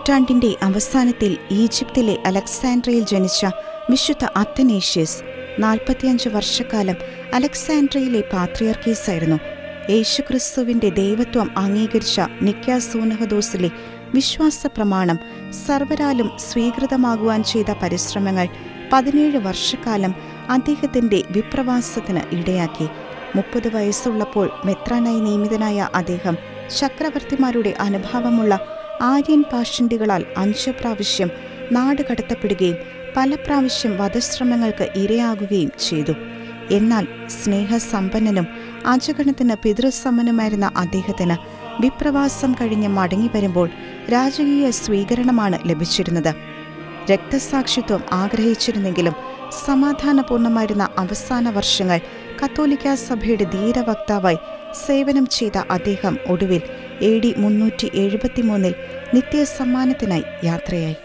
നൂറ്റാണ്ടിന്റെ അവസാനത്തിൽ ഈജിപ്തിലെ അലക്സാൻഡ്രിയയിൽ ജനിച്ച വിശുദ്ധ അത്തനേഷ്യസ് 45 വർഷക്കാലം അലക്സാൻഡ്രിയയിലെ പാത്രിയർക്കീസായിരുന്നു. യേശുക്രിസ്തുവിന്റെ ദൈവത്വം അംഗീകരിച്ച നിക്യാ സൂനഹദോസിലെ വിശ്വാസ പ്രമാണം സർവരാലും സ്വീകൃതമാകുവാൻ ചെയ്ത പരിശ്രമങ്ങൾ 17 വർഷക്കാലം അദ്ദേഹത്തിന്റെ വിപ്രവാസത്തിന് ഇടയാക്കി. 30 വയസ്സുള്ളപ്പോൾ മെത്രാനായി നിയമിതനായ അദ്ദേഹം ചക്രവർത്തിമാരുടെ അനുഭാവമുള്ള ആര്യൻ പാഷണ്ഡികളാൽ 5 പ്രാവശ്യം നാട് കടത്തപ്പെടുകയും പല പ്രാവശ്യം വധശ്രമങ്ങൾക്ക് ഇരയാകുകയും ചെയ്തു. എന്നാൽ സ്നേഹസമ്പന്നനും അജഗണത്തിന് പിതൃസമ്മനുമായിരുന്ന അദ്ദേഹത്തിന് വിപ്രവാസം കഴിഞ്ഞ് മടങ്ങി വരുമ്പോൾ രാജകീയ സ്വീകരണമാണ് ലഭിച്ചിരുന്നത്. രക്തസാക്ഷിത്വം ആഗ്രഹിച്ചിരുന്നെങ്കിലും സമാധാനപൂർണമായിരുന്ന അവസാന വർഷങ്ങൾ കത്തോലിക്കാ സഭയുടെ ധീരവക്താവായി സേവനം ചെയ്ത അദ്ദേഹം ഒടുവിൽ AD 373 നിത്യസമ്മാനത്തിനായി യാത്രയായി.